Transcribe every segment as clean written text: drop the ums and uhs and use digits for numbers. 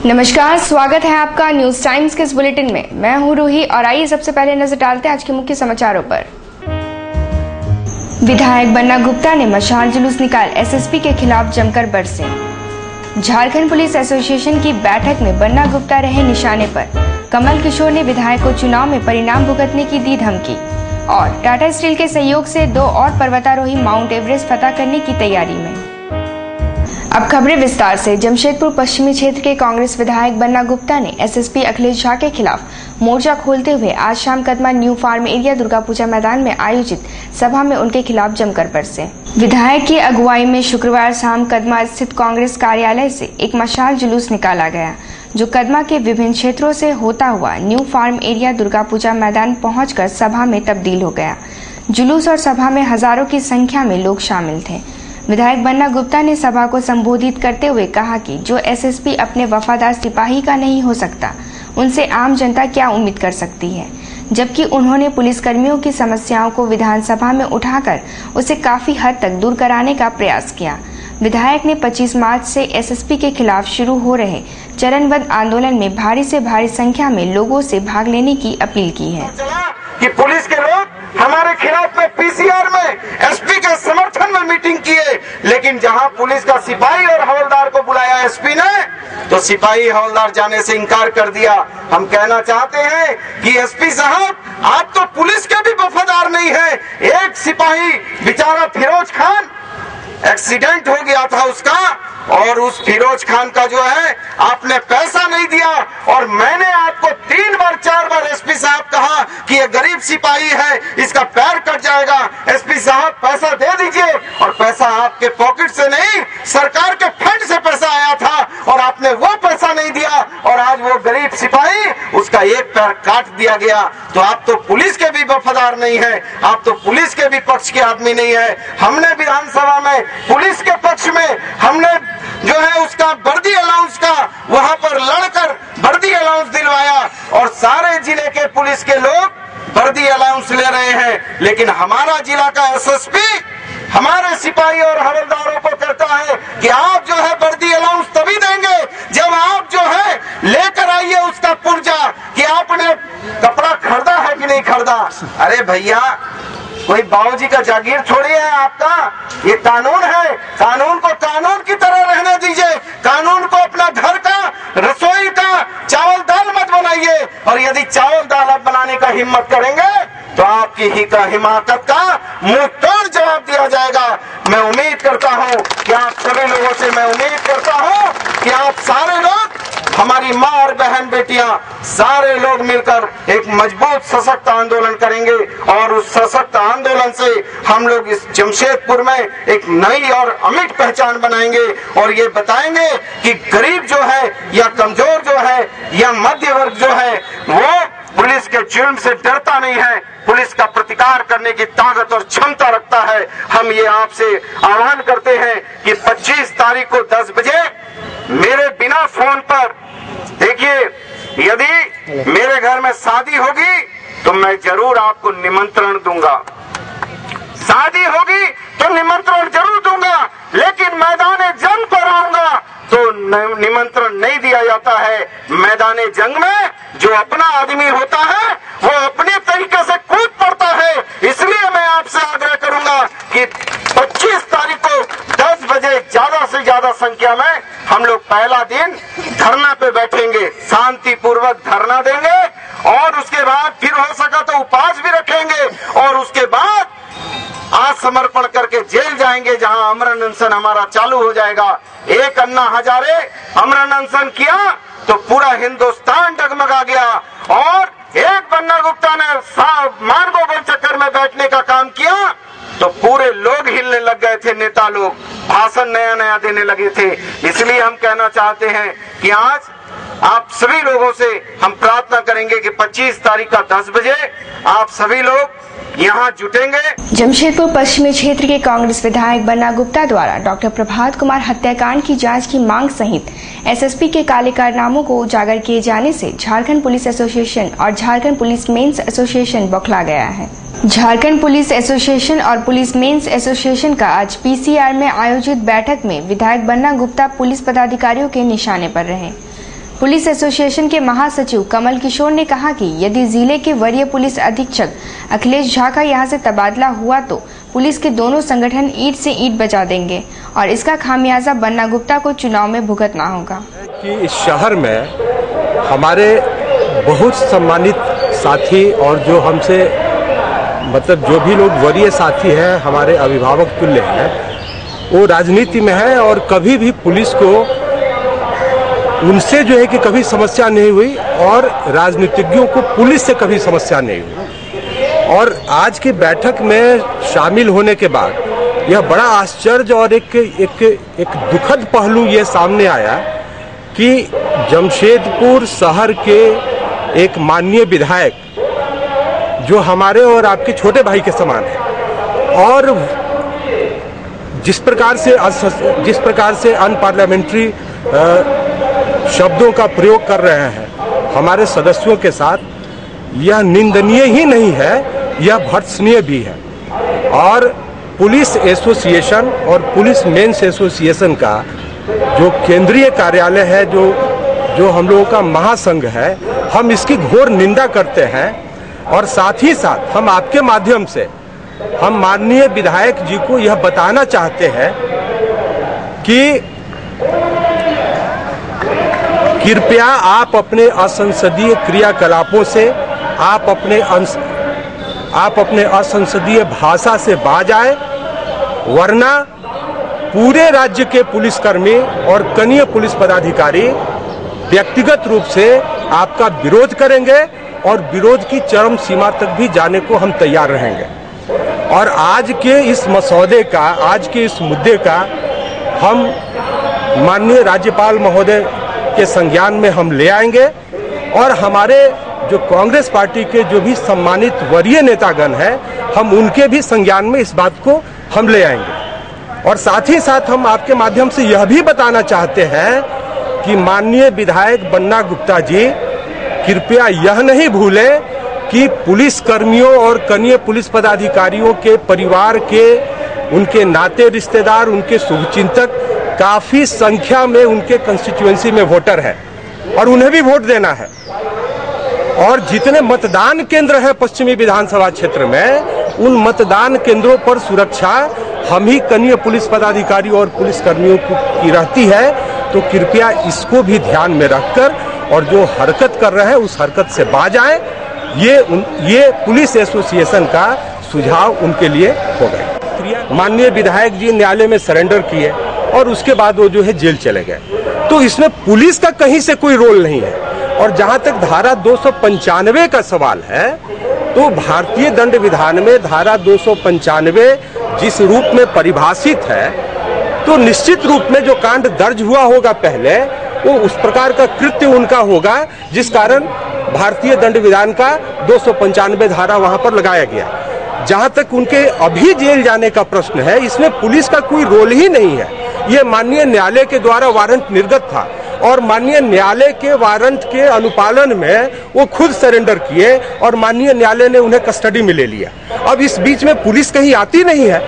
नमस्कार, स्वागत है आपका न्यूज टाइम्स के इस बुलेटिन में। मैं हूं रूही और आइए सबसे पहले नजर डालते हैं आज के मुख्य समाचारों पर। विधायक बन्ना गुप्ता ने मशाल जुलूस निकाल एसएसपी के खिलाफ जमकर बरसे। झारखंड पुलिस एसोसिएशन की बैठक में बन्ना गुप्ता रहे निशाने पर। कमल किशोर ने विधायक को चुनाव में परिणाम भुगतने की दी धमकी। और टाटा स्टील के सहयोग से 2 और पर्वतारोही माउंट एवरेस्ट फतह करने की तैयारी में। अब खबरें विस्तार से। जमशेदपुर पश्चिमी क्षेत्र के कांग्रेस विधायक बन्ना गुप्ता ने एसएसपी अखिलेश झा के खिलाफ मोर्चा खोलते हुए आज शाम Kadma new farm area Durga Puja मैदान में आयोजित सभा में उनके खिलाफ जमकर बरसे। विधायक की अगुवाई में शुक्रवार शाम कदमा स्थित कांग्रेस कार्यालय से एक मशाल जुलूस निकाला गया, जो कदमा के विभिन्न क्षेत्रों से होता हुआ new farm area Durga Puja मैदान पहुंचकर सभा में तब्दील हो गया। जुलूस और सभा में हजारों की संख्या में लोग शामिल थे। विधायक बन्ना गुप्ता ने सभा को संबोधित करते हुए कहा कि जो एसएसपी अपने वफादार सिपाही का नहीं हो सकता, उनसे आम जनता क्या उम्मीद कर सकती है। जबकि उन्होंने पुलिसकर्मियों की समस्याओं को विधानसभा में उठाकर उसे काफी हद तक दूर कराने का प्रयास किया। विधायक ने 25 मार्च से एसएसपी के खिलाफ शुरू हो रहे चरणबद्ध आंदोलन में भारी से भारी संख्या में लोगों से भाग लेने की अपील की है। कि पुलिस के लोग हमारे खिलाफ में पीसीआर में एसपी के समर्थन में मीटिंग किए, लेकिन जहां पुलिस का सिपाही और हवलदार को बुलाया एसपी ने, तो सिपाही हवलदार जाने से इनकार कर दिया। हम कहना चाहते हैं कि एसपी साहब, आप तो पुलिस के भी वफादार नहीं है। एक सिपाही बेचारा फिरोज खान, एक्सीडेंट हो गया था उसका, और उस फिरोज खान का जो है आपने पैसा नहीं दिया, और मैंने आपको 3 बार 4 बार एसपी साहब कहा कि ये गरीब सिपाही है, इसका पैर कट जाएगा। एसपी साहब पैसा दे दीजिए, और पैसा आपके पॉकेट से नहीं, सरकार के फंड से पैसा आया था, और आपने वो पैसा नहीं दिया, और आज वो गरीब सिपाही, उसका एक पैर काट दिया गया। तो आप तो पुलिस के भी वफादार नहीं है, आप तो पुलिस के भी पक्ष के आदमी नहीं है। हमने विधानसभा में पुलिस के पक्ष में हमने जो है उसका वर्दी अलाउंस का वहां पर लड़कर वर्दी अलाउंस दिलवाया, और सारे जिले के पुलिस के लोग वर्दी अलाउंस ले रहे हैं। लेकिन हमारा जिला का एसएसपी हमारे सिपाही और हवलदारों को कहता है कि आप जो है वर्दी अलाउंस तभी देंगे जब आप जो है लेकर आइए उसका पुर्जा कि आपने कपड़ा खरीदा है कि नहीं खरीदा। अरे भैया, कोई बाबूजी का जागीर थोड़ी है आपका, ये कानून है। कानून को कानून की तरह रहने दीजिए। कानून को अपना घर का, रसोई का चावल दाल मत बनाइए, और यदि चावल दाल आप बनाने का हिम्मत करेंगे तो आपकी ही का हिमाकत का मुंह तोड़ जवाब दिया जाएगा। मैं उम्मीद करता हूँ कि आप सभी लोगों से मैं उम्मीद करता हूँ कि आप सारे लोग, हमारी माँ और बहन बेटियां, सारे लोग मिलकर एक मजबूत सशक्त आंदोलन करेंगे, और उस सशक्त आंदोलन से हम लोग इस जमशेदपुर में एक नई और अमिट पहचान बनाएंगे, और ये बताएंगे कि गरीब जो है या कमजोर जो है या मध्य वर्ग जो है, वो पुलिस के जुल्म से डरता नहीं है, पुलिस का प्रतिकार करने की ताकत और क्षमता रखता है। हम ये आपसे आह्वान करते हैं कि 25 तारीख को 10 बजे मेरे बिना फोन पर, देखिए, यदि मेरे घर में शादी होगी तो मैं जरूर आपको निमंत्रण दूंगा। शादी होगी तो निमंत्रण जरूर दूंगा, लेकिन मैदान जंग पर आऊंगा तो निमंत्रण नहीं दिया जाता है। मैदान जंग में जो अपना आदमी होता है वो अपने तरीके से कूद पड़ता है। इसलिए मैं आपसे आग्रह करूंगा कि 25 तारीख को 10 बजे ज्यादा से ज्यादा संख्या में हम लोग पहला दिन धरना पे बैठेंगे, शांति पूर्वक धरना देंगे, और उसके बाद फिर हो सका तो उपवास भी रखेंगे, और उसके बाद आत्मसमर्पण करके जेल जाएंगे, जहां अमरण अनशन हमारा चालू हो जाएगा। एक अन्ना हजारे अमरण अनशन किया तो पूरा हिंदुस्तान डगमगा गया, और एक बन्ना गुप्ता ने मानगोबल चक्कर में बैठने का काम किया तो पूरे लोग हिलने लग गए थे, नेता लोग भाषण नया नया देने लगे थे। इसलिए हम कहना चाहते हैं कि आज आप सभी लोगों से हम प्रार्थना करेंगे कि 25 तारीख का 10 बजे आप सभी लोग यहाँ जुटेंगे। जमशेदपुर पश्चिमी क्षेत्र के कांग्रेस विधायक बन्ना गुप्ता द्वारा डॉक्टर प्रभात कुमार हत्याकांड की जांच की मांग सहित एसएसपी के काले कारनामों को उजागर किए जाने से झारखंड पुलिस एसोसिएशन और झारखंड पुलिस मेंस एसोसिएशन बौखला गया है। झारखंड पुलिस एसोसिएशन और पुलिस मेंस एसोसिएशन का आज पीसीआर में आयोजित बैठक में विधायक बन्ना गुप्ता पुलिस पदाधिकारियों के निशाने पर रहे। पुलिस एसोसिएशन के महासचिव कमल किशोर ने कहा कि यदि जिले के वरीय पुलिस अधीक्षक अखिलेश झा का यहां से तबादला हुआ तो पुलिस के दोनों संगठन ईंट से ईंट बजा देंगे और इसका खामियाजा बन्ना गुप्ता को चुनाव में भुगतना होगा। कि इस शहर में हमारे बहुत सम्मानित साथी और जो हमसे मतलब जो भी लोग वरीय साथी हैं, हमारे अभिभावक तुल्य हैं, वो राजनीति में है और कभी भी पुलिस को उनसे जो है कि कभी समस्या नहीं हुई और राजनीतिज्ञों को पुलिस से कभी समस्या नहीं हुई। और आज की बैठक में शामिल होने के बाद यह बड़ा आश्चर्य और एक दुखद पहलू ये सामने आया कि जमशेदपुर शहर के एक माननीय विधायक जो हमारे और आपके छोटे भाई के समान है और जिस प्रकार से अनपार्लियामेंट्री शब्दों का प्रयोग कर रहे हैं हमारे सदस्यों के साथ, यह निंदनीय ही नहीं है, यह भर्त्सनीय भी है। और पुलिस एसोसिएशन और पुलिस मेंस एसोसिएशन का जो केंद्रीय कार्यालय है, जो हम लोगों का महासंघ है, हम इसकी घोर निंदा करते हैं। और साथ ही साथ हम आपके माध्यम से हम माननीय विधायक जी को यह बताना चाहते हैं कि कृपया आप अपने असंसदीय क्रियाकलापों से, आप अपने असंसदीय भाषा से बाज आए, वरना पूरे राज्य के पुलिसकर्मी और कनीय पुलिस पदाधिकारी व्यक्तिगत रूप से आपका विरोध करेंगे और विरोध की चरम सीमा तक भी जाने को हम तैयार रहेंगे। और आज के इस मसौदे का, आज के इस मुद्दे का हम माननीय राज्यपाल महोदय के संज्ञान में हम ले आएंगे और हमारे जो कांग्रेस पार्टी के जो भी सम्मानित वरीय नेतागण हैं, हम उनके भी संज्ञान में इस बात को हम ले आएंगे। और साथ ही साथ हम आपके माध्यम से यह भी बताना चाहते हैं कि माननीय विधायक बन्ना गुप्ता जी कृपया यह नहीं भूलें कि पुलिस कर्मियों और कनीय पुलिस पदाधिकारियों के परिवार के, उनके नाते रिश्तेदार, उनके शुभचिंतक काफी संख्या में उनके कंस्टिट्यूएंसी में वोटर है और उन्हें भी वोट देना है। और जितने मतदान केंद्र है पश्चिमी विधानसभा क्षेत्र में, उन मतदान केंद्रों पर सुरक्षा हम ही कनीय पुलिस पदाधिकारी और पुलिस कर्मियों की रहती है। तो कृपया इसको भी ध्यान में रखकर और जो हरकत कर रहे हैं उस हरकत से बाज आए, ये पुलिस एसोसिएशन का सुझाव उनके लिए होगा। माननीय विधायक जी न्यायालय में सरेंडर किए और उसके बाद वो जो है जेल चले गए, तो इसमें पुलिस का कहीं से कोई रोल नहीं है। और जहां तक धारा 295 का सवाल है, तो भारतीय दंड विधान में धारा 295 जिस रूप में परिभाषित है, तो निश्चित रूप में जो कांड दर्ज हुआ होगा पहले, वो उस प्रकार का कृत्य उनका होगा जिस कारण भारतीय दंड विधान का 295 धारा वहां पर लगाया गया। जहां तक उनके अभी जेल जाने का प्रश्न है, इसमें पुलिस का कोई रोल ही नहीं है। ये माननीय न्यायालय के द्वारा वारंट निर्गत था और माननीय न्यायालय के वारंट के अनुपालन में वो खुद सरेंडर किए और माननीय न्यायालय ने उन्हें कस्टडी में ले लिया। अब इस बीच में पुलिस कहीं आती नहीं है,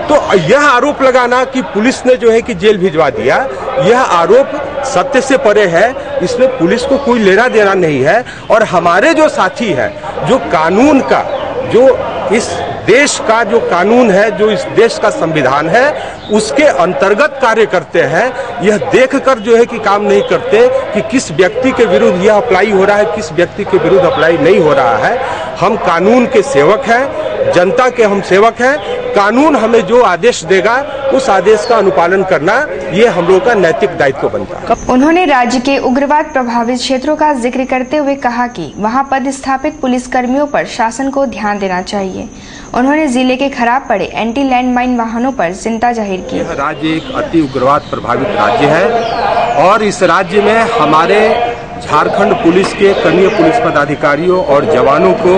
तो यह आरोप लगाना कि पुलिस ने जो है कि जेल भिजवा दिया, यह आरोप सत्य से परे है। इसमें पुलिस को कोई लेना देना नहीं है। और हमारे जो साथी हैं, जो कानून का, जो इस देश का जो कानून है, जो इस देश का संविधान है, उसके अंतर्गत कार्य करते हैं, यह देखकर जो है कि काम नहीं करते कि किस व्यक्ति के विरुद्ध यह अप्लाई हो रहा है, किस व्यक्ति के विरुद्ध अप्लाई नहीं हो रहा है। हम कानून के सेवक हैं, जनता के हम सेवक हैं। कानून हमें जो आदेश देगा उस आदेश का अनुपालन करना, ये हम लोगों का नैतिक दायित्व बनता है। उन्होंने राज्य के उग्रवाद प्रभावित क्षेत्रों का जिक्र करते हुए कहा कि वहां पदस्थापित पुलिस कर्मियों पर शासन को ध्यान देना चाहिए। उन्होंने जिले के खराब पड़े एंटी लैंडमाइन वाहनों पर चिंता जाहिर की। यह राज्य एक अति उग्रवाद प्रभावित राज्य है और इस राज्य में हमारे झारखंड पुलिस के कनीय पुलिस पदाधिकारियों और जवानों को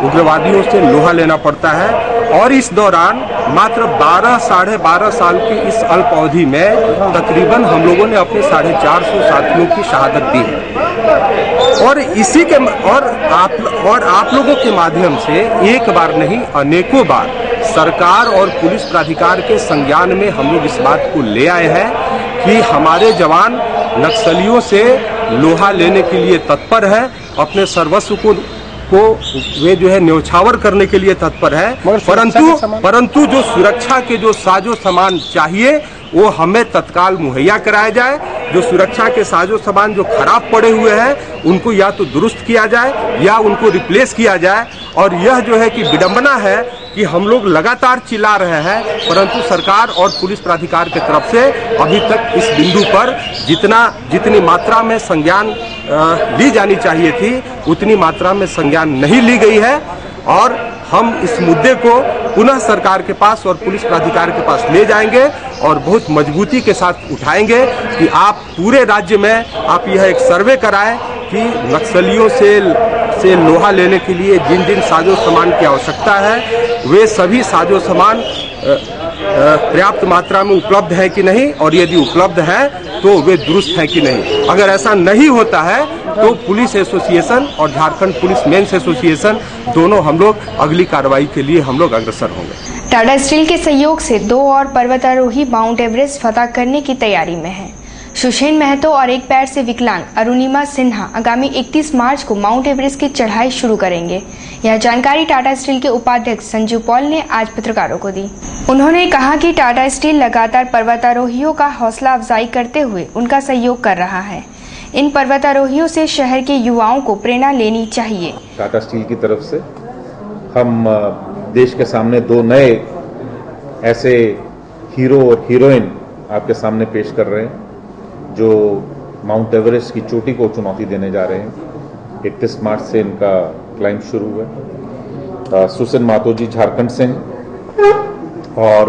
उग्रवादियों से लोहा लेना पड़ता है। और इस दौरान मात्र 12 - 12.5 साल की इस अल्प अवधि में तकरीबन हम लोगों ने अपने 450 साथियों की शहादत दी है। और इसी के और आप लोगों के माध्यम से एक बार नहीं अनेकों बार सरकार और पुलिस प्राधिकार के संज्ञान में हम लोग इस बात को ले आए हैं कि हमारे जवान नक्सलियों से लोहा लेने के लिए तत्पर है, अपने सर्वस्व को वे जो है न्यौछावर करने के लिए तत्पर है, परंतु जो सुरक्षा के जो साजो सामान चाहिए वो हमें तत्काल मुहैया कराया जाए। जो सुरक्षा के साजो सामान जो खराब पड़े हुए हैं उनको या तो दुरुस्त किया जाए या उनको रिप्लेस किया जाए। और यह जो है कि विडंबना है कि हम लोग लगातार चिल्ला रहे हैं, परंतु सरकार और पुलिस प्राधिकार की तरफ से अभी तक इस बिंदु पर जितनी मात्रा में संज्ञान ली जानी चाहिए थी उतनी मात्रा में संज्ञान नहीं ली गई है। और हम इस मुद्दे को पुनः सरकार के पास और पुलिस प्राधिकार के पास ले जाएंगे और बहुत मजबूती के साथ उठाएंगे कि आप पूरे राज्य में आप यह एक सर्वे कराएं कि नक्सलियों से लोहा लेने के लिए जिन जिन साजो सामान की आवश्यकता है वे सभी साजो सामान पर्याप्त मात्रा में उपलब्ध है कि नहीं, और यदि उपलब्ध है तो वे दुरुस्त है कि नहीं। अगर ऐसा नहीं होता है तो पुलिस एसोसिएशन और झारखंड पुलिस मेंस एसोसिएशन दोनों हम लोग अगली कार्रवाई के लिए हम लोग अग्रसर होंगे। टाटा स्टील के सहयोग से 2 और पर्वतारोही माउंट एवरेस्ट फतह करने की तैयारी में हैं। सुषेण महतो और एक पैर से विकलांग अरुणिमा सिन्हा आगामी 31 मार्च को माउंट एवरेस्ट की चढ़ाई शुरू करेंगे। यह जानकारी टाटा स्टील के उपाध्यक्ष संजीव पॉल ने आज पत्रकारों को दी। उन्होंने कहा कि टाटा स्टील लगातार पर्वतारोहियों का हौसला अफजाई करते हुए उनका सहयोग कर रहा है। इन पर्वतारोहियों से शहर के युवाओं को प्रेरणा लेनी चाहिए। टाटा स्टील की तरफ से हम देश के सामने 2 नए ऐसे हीरो और हीरोइन आपके सामने पेश कर रहे हैं जो माउंट एवरेस्ट की चोटी को चुनौती देने जा रहे हैं। 31 मार्च से इनका क्लाइंब शुरू हुआ। सुषेण महतो जी झारखंड से और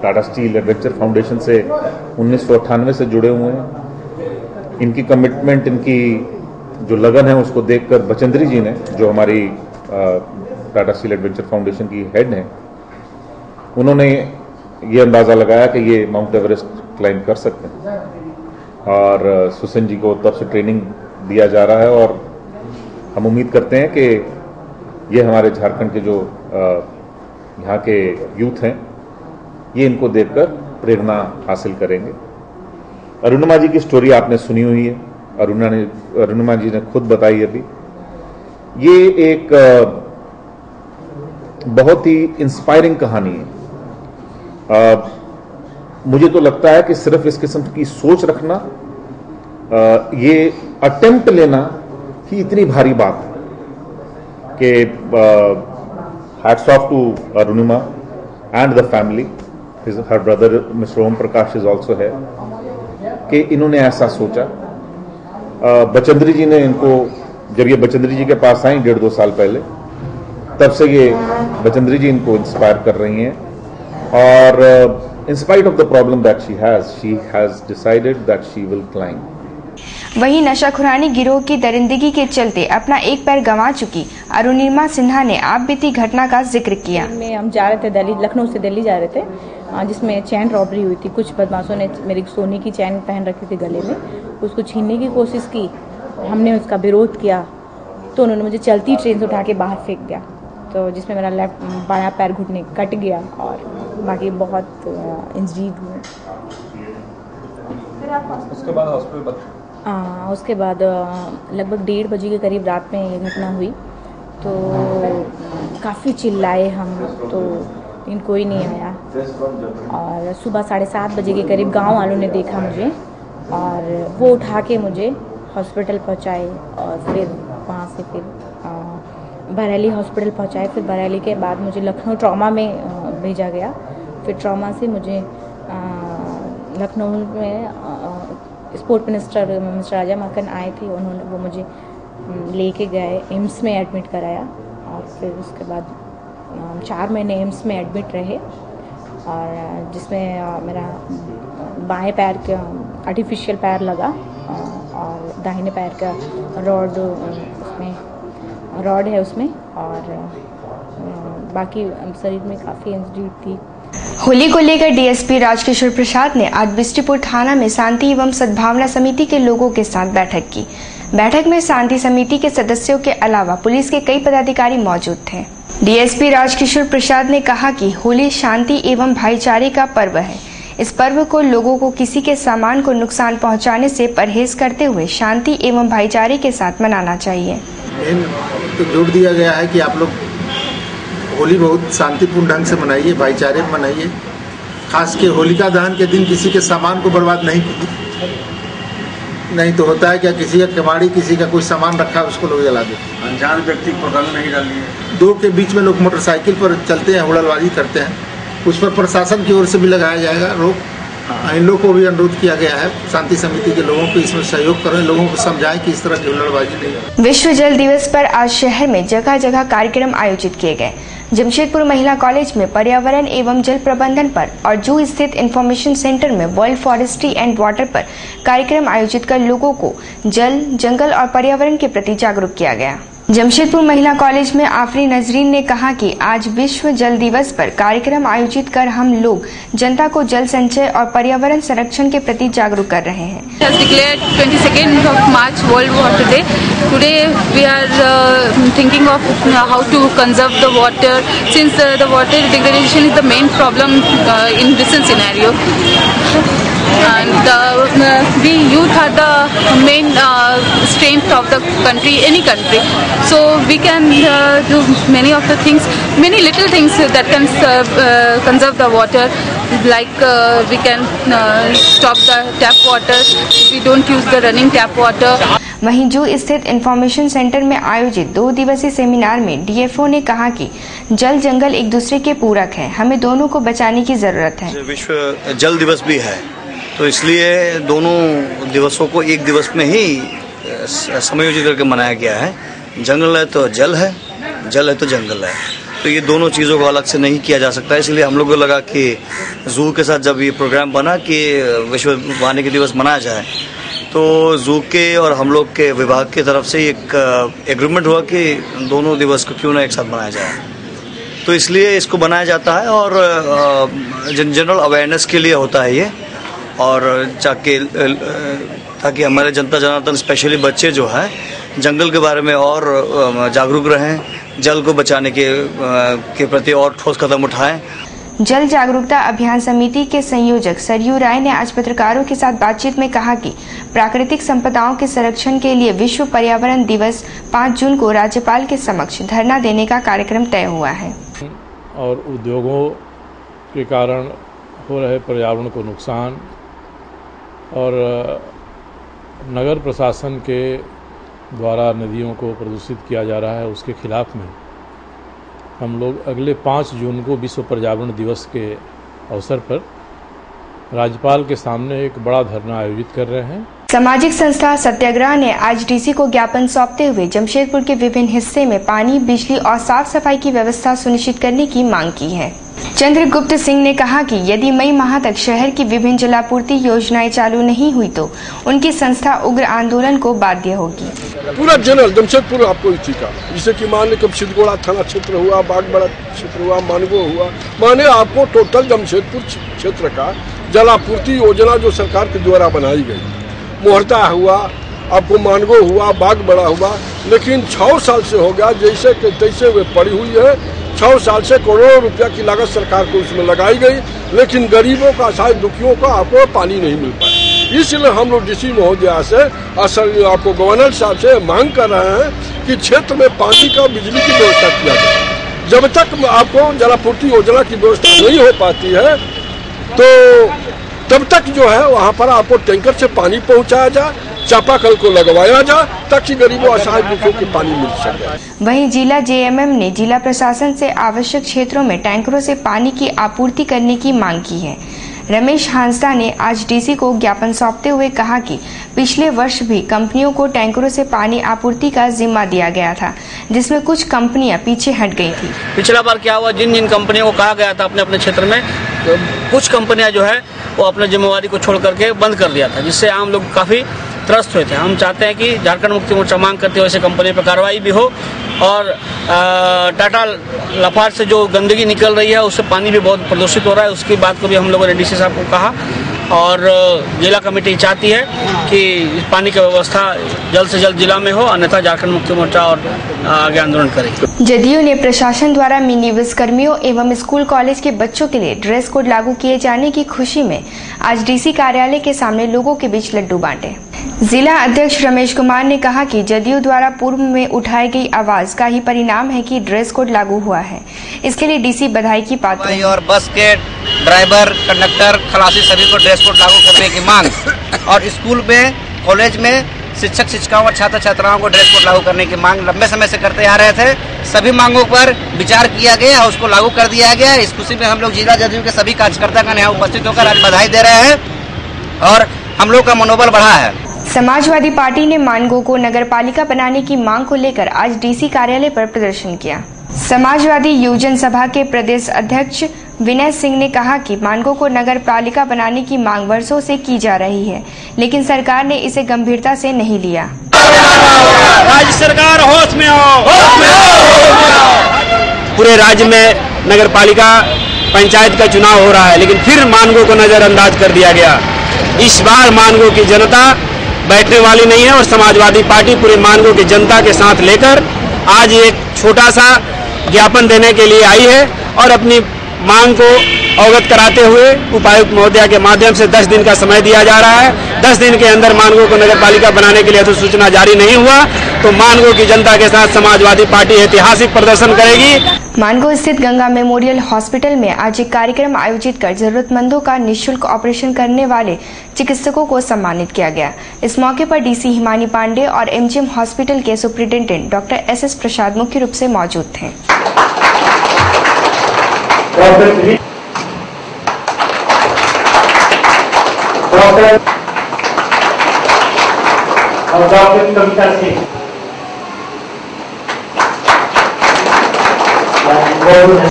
टाटा स्टील एडवेंचर फाउंडेशन से 1998 से जुड़े हुए हैं। इनकी कमिटमेंट, इनकी जो लगन है उसको देखकर बचेंद्री जी ने, जो हमारी टाटा स्टील एडवेंचर फाउंडेशन की हेड हैं, उन्होंने ये अंदाज़ा लगाया कि ये माउंट एवरेस्ट क्लाइंब कर सकते हैं और सुषेण जी को तरफ से ट्रेनिंग दिया जा रहा है। और हम उम्मीद करते हैं कि ये हमारे झारखंड के जो यहाँ के यूथ हैं ये इनको देखकर प्रेरणा हासिल करेंगे। अरुणिमा जी की स्टोरी आपने सुनी हुई है, अरुणिमा जी ने खुद बताई अभी। ये एक बहुत ही इंस्पायरिंग कहानी है। मुझे तो लगता है कि सिर्फ इस किस्म की सोच रखना, ये अटेम्प्ट लेना ही इतनी भारी बात है कि hats off to Arunima and the family. Her brother mister Om Prakash is also है कि इन्होंने ऐसा सोचा। बचेंद्री जी ने इनको, जब ये बचेंद्री जी के पास आई 1.5-2 साल पहले, तब से ये बचेंद्री जी इनको इंस्पायर कर रही हैं। और in spite of the problem that she has decided that she will climb. वहीं नशाखुरानी गिरोह की दरिंदगी के चलते अपना एक पैर गंवा चुकी अरुणिमा सिन्हा ने आप बीती घटना का जिक्र किया। हम जा रहे थे दिल्ली, लखनऊ से दिल्ली जा रहे थे, जिसमें चैन रॉबरी हुई थी। कुछ बदमाशों ने मेरी सोने की चैन पहन रखी थी गले में, उसको छीनने की कोशिश की। हमने उसका विरोध किया तो उन्होंने मुझे चलती ट्रेन से उठा के बाहर फेंक दिया, तो जिसमें मेरा बायां पैर घुटने कट गया और बाकी बहुत इंजरीड हुए। उसके बाद हॉस्पिटल उसके बाद लगभग 1:30 बजे के करीब रात में ये घटना हुई। तो काफ़ी चिल्लाए हम, तो लेकिन कोई नहीं आया। और सुबह 7:30 बजे के करीब गांव वालों ने देखा मुझे और वो उठा के मुझे हॉस्पिटल पहुंचाए और फिर वहाँ से फिर बरेली हॉस्पिटल पहुंचाए। फिर बरेली के बाद मुझे लखनऊ ट्रॉमा में भेजा गया। फिर ट्रॉमा से मुझे लखनऊ में स्पोर्ट मिनिस्टर राजा माखन आए थे, उन्होंने वो मुझे लेके गए, एम्स में एडमिट कराया। और फिर उसके बाद 4 महीने एम्स में एडमिट रहे, और जिसमें मेरा बाएं पैर का आर्टिफिशियल पैर लगा और दाहिने पैर का रॉड है उसमें, और बाकी शरीर में काफ़ी इंजरी थी। होली को लेकर डीएसपी राजकिशोर प्रसाद ने आज बिस्टिपुर थाना में शांति एवं सद्भावना समिति के लोगों के साथ बैठक की। बैठक में शांति समिति के सदस्यों के अलावा पुलिस के कई पदाधिकारी मौजूद थे। डीएसपी राजकिशोर प्रसाद ने कहा कि होली शांति एवं भाईचारे का पर्व है, इस पर्व को लोगों को किसी के सामान को नुकसान पहुंचाने से परहेज करते हुए शांति एवं भाईचारे के साथ मनाना चाहिए। तो जोड़ दिया गया है कि आप लोग होली बहुत शांतिपूर्ण ढंग से मनाइए, भाईचारे में मनाइए। खास के होलिका दहन के दिन किसी के सामान को बर्बाद नहीं कीजिए, नहीं तो होता है क्या, किसी का कबाड़ी, किसी का कोई सामान रखा है उसको लोग जला देते। अनजान व्यक्ति को पकड़ नहीं डालिए। दो के बीच में लोग मोटरसाइकिल पर चलते हैं, हुड़लबाजी करते हैं, उस पर प्रशासन की ओर से भी लगाया जाएगा रोक। इन लोगों को भी अनुरोध किया गया है, शांति समिति के लोगों को इसमें सहयोग करें, लोगों को समझाएं कि इस तरह की हुड़लबाजी नहीं। विश्व जल दिवस पर आज शहर में जगह जगह कार्यक्रम आयोजित किए गए। जमशेदपुर महिला कॉलेज में पर्यावरण एवं जल प्रबंधन पर और जू स्थित इंफॉर्मेशन सेंटर में वर्ल्ड फॉरेस्ट्री एंड वाटर पर कार्यक्रम आयोजित कर लोगों को जल, जंगल और पर्यावरण के प्रति जागरूक किया गया। जमशेदपुर महिला कॉलेज में आफरी नजरीन ने कहा कि आज विश्व जल दिवस पर कार्यक्रम आयोजित कर हम लोग जनता को जल संचय और पर्यावरण संरक्षण के प्रति जागरूक कर रहे हैं। Declared 22nd of March World Water Day. Today we are thinking of how to conserve the water, since the water degradation is the main problem in recent scenario. And we youth are the main strength of the country, any country. So we can do many of the things, many little things that can conserve the water. Like we can stop the tap water. We don't use the running tap water. वहीं जू स्थित information centre में आयोजित 2 दिवसीय seminar में DFO ने कहा कि जल जंगल एक दूसरे के पूरक है, हमें दोनों को बचाने की जरूरत है। विश्व जल दिवस भी है, तो इसलिए दोनों दिवसों को एक दिवस में ही समायोजित करके मनाया गया है। जंगल है तो जल है, जल है तो जंगल है, तो ये दोनों चीज़ों को अलग से नहीं किया जा सकता। इसलिए हम लोग को लगा कि जू के साथ जब ये प्रोग्राम बना कि विश्व वानिकी दिवस मनाया जाए, तो जू के और हम लोग के विभाग की तरफ से एक एग्रीमेंट हुआ कि दोनों दिवस को क्यों ना एक साथ मनाया जाए। तो इसलिए इसको बनाया जाता है और जनरल अवेयरनेस के लिए होता है ये, और ताकि हमारे जनता जनार्दन स्पेशली बच्चे जो है जंगल के बारे में और जागरूक रहें, जल को बचाने के प्रति और ठोस कदम उठाएं। जल जागरूकता अभियान समिति के संयोजक सरयू राय ने आज पत्रकारों के साथ बातचीत में कहा कि प्राकृतिक संपदाओं के संरक्षण के लिए विश्व पर्यावरण दिवस 5 जून को राज्यपाल के समक्ष धरना देने का कार्यक्रम तय हुआ है। और उद्योगों के कारण हो रहे पर्यावरण को नुकसान और नगर प्रशासन के द्वारा नदियों को प्रदूषित किया जा रहा है, उसके खिलाफ में हम लोग अगले 5 जून को विश्व पर्यावरण दिवस के अवसर पर राज्यपाल के सामने एक बड़ा धरना आयोजित कर रहे हैं। सामाजिक संस्था सत्याग्रह ने आज डीसी को ज्ञापन सौंपते हुए जमशेदपुर के विभिन्न हिस्से में पानी, बिजली और साफ सफाई की व्यवस्था सुनिश्चित करने की मांग की है। चंद्रगुप्त सिंह ने कहा कि यदि मई माह तक शहर की विभिन्न जलापूर्ति योजनाएं चालू नहीं हुई तो उनकी संस्था उग्र आंदोलन को बाध्य होगी। पूरा जनरल जमशेदपुर आपको इसी का, जैसे कि मान लीजिए सिद्धगोड़ा थाना क्षेत्र हुआ, बागबड़ा क्षेत्र हुआ, मानगो हुआ, माने आपको टोटल जमशेदपुर क्षेत्र का जलापूर्ति योजना जो सरकार के द्वारा बनाई गई, मोहर्ता हुआ, आपको मानगो हुआ, बागबड़ा हुआ, लेकिन 6 साल से हो गया जैसे कि तैसे वे पड़ी हुई है। 6 साल से करोड़ों रुपया की लागत सरकार को उसमें लगाई गई, लेकिन गरीबों का, शायद दुखियों का आपको पानी नहीं मिल पाया। इसलिए हम लोग डीसी महोदया से असल आपको गवर्नर साहब से मांग कर रहे हैं कि क्षेत्र में पानी का, बिजली की व्यवस्था किया जाए। जब तक आपको जलापूर्ति योजना की व्यवस्था नहीं हो पाती है तो तब तक जो है वहाँ पर आपको टैंकर से पानी पहुँचाया जाए, चापाकल को लगवाया जाए, ताकि गरीबों असहाय दुखियों को पानी मिल सके। वहीं जिला जेएमएम ने जिला प्रशासन से आवश्यक क्षेत्रों में टैंकरों से पानी की आपूर्ति करने की मांग की है। रमेश हांसदा ने आज डीसी को ज्ञापन सौंपते हुए कहा कि पिछले वर्ष भी कंपनियों को टैंकरों से पानी आपूर्ति का जिम्मा दिया गया था, जिसमें कुछ कंपनियां पीछे हट गई थी। पिछला बार क्या हुआ, जिन जिन कंपनियों को कहा गया था अपने अपने क्षेत्र में, कुछ कंपनियां जो है वो अपने जिम्मेवारी को छोड़ करके बंद कर दिया था, जिससे आम लोग काफी त्रस्त हुए थे। हम चाहते हैं कि झारखंड मुक्ति मोर्चा मांग करते हुए ऐसे कंपनी पर कार्रवाई भी हो, और टाटा लाफार्ज से जो गंदगी निकल रही है उससे पानी भी बहुत प्रदूषित हो रहा है, उसकी बात को भी हम लोगों ने डीसी साहब को कहा, और जिला कमेटी चाहती है कि पानी की व्यवस्था जल्द से जल्द जिला में हो, अन्यथा झारखंड मुक्ति मोर्चा और आगे आंदोलन करेगी। जदयू ने प्रशासन द्वारा मिनी बस कर्मियों एवं स्कूल कॉलेज के बच्चों के लिए ड्रेस कोड लागू किए जाने की खुशी में आज डीसी कार्यालय के सामने लोगों के बीच लड्डू बांटे। जिला अध्यक्ष रमेश कुमार ने कहा कि जदयू द्वारा पूर्व में उठाई गई आवाज का ही परिणाम है कि ड्रेस कोड लागू हुआ है। इसके लिए डीसी बधाई की पात्र है। और बस के ड्राइवर, कंडक्टर, खलासी सभी को ड्रेस कोड लागू करने की मांग और स्कूल में, कॉलेज में शिक्षक शिक्षिकाओं और छात्र छात्राओं को ड्रेस कोड लागू करने की मांग लंबे समय से करते आ रहे थे। सभी मांगों पर विचार किया गया और उसको लागू कर दिया गया। इस खुशी में हम लोग जिला जदयू के सभी कार्यकर्तागण यहाँ उपस्थित होकर आज बधाई दे रहे हैं और हम लोग का मनोबल बढ़ा है। समाजवादी पार्टी ने मानगो को नगरपालिका बनाने की मांग को लेकर आज डीसी कार्यालय पर प्रदर्शन किया। समाजवादी युवजन सभा के प्रदेश अध्यक्ष विनय सिंह ने कहा कि मानगो को नगर पालिका बनाने की मांग वर्षों से की जा रही है, लेकिन सरकार ने इसे गंभीरता से नहीं लिया। राज्य सरकार होश में हो। पूरे राज्य में नगर पालिका पंचायत का चुनाव हो रहा है, लेकिन फिर मानगो को नजरअंदाज कर दिया गया। इस बार मानगो की जनता बैठने वाली नहीं है और समाजवादी पार्टी पूरे मानगो की जनता के साथ लेकर आज एक छोटा सा ज्ञापन देने के लिए आई है और अपनी मांग को अवगत कराते हुए उपायुक्त महोदया के माध्यम से 10 दिन का समय दिया जा रहा है। 10 दिन के अंदर मानगो को नगरपालिका बनाने के लिए अधिसूचना जारी नहीं हुआ तो मानगो की जनता के साथ समाजवादी पार्टी ऐतिहासिक प्रदर्शन करेगी। मानगो स्थित गंगा मेमोरियल हॉस्पिटल में आज एक कार्यक्रम आयोजित कर जरूरतमंदों का निःशुल्क ऑपरेशन करने वाले चिकित्सकों को सम्मानित किया गया। इस मौके पर डीसी हिमानी पांडे और एमजीएम हॉस्पिटल के सुप्रिंटेंडेंट डॉक्टर एसएस प्रसाद मुख्य रूप से मौजूद थे।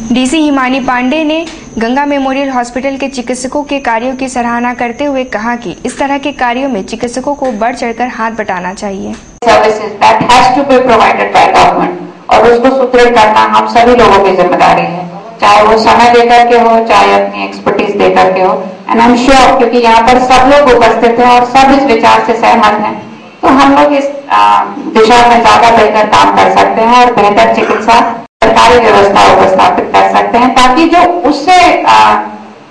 डीसी हिमानी पांडे ने गंगा मेमोरियल हॉस्पिटल के चिकित्सकों के कार्यों की सराहना करते हुए कहा कि इस तरह के कार्यों में चिकित्सकों को बढ़ चढ़कर हाथ बटाना चाहिए। Services that has to be provided by government और उसको सुदृढ़ करना हम सभी लोगों की जिम्मेदारी है, चाहे वो समय देकर के हो, चाहे अपनी एक्सपर्टीज देकर के हो। एंड आई एम श्योर क्योंकि यहाँ पर सब लोग उपस्थित हैं और सब इस विचार से सहमत हैं, तो हम लोग इस दिशा में ज्यादा बेहतर काम कर सकते हैं और बेहतर चिकित्सा सरकारी व्यवस्था उपस्थापित कर सकते हैं, ताकि जो उससे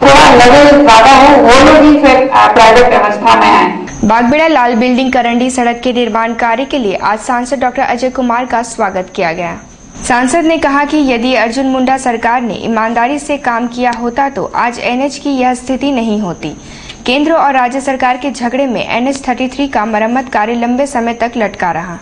थोड़ा लेवल ज्यादा हो वो लोग ही फिर प्राइवेट व्यवस्था में आए। बागबेड़ा लाल बिल्डिंग करंडी सड़क के निर्माण कार्य के लिए आज सांसद डॉक्टर अजय कुमार का स्वागत किया गया। सांसद ने कहा कि यदि अर्जुन मुंडा सरकार ने ईमानदारी से काम किया होता तो आज एनएच की यह स्थिति नहीं होती। केंद्र और राज्य सरकार के झगड़े में NH-33 का मरम्मत कार्य लंबे समय तक लटका रहा।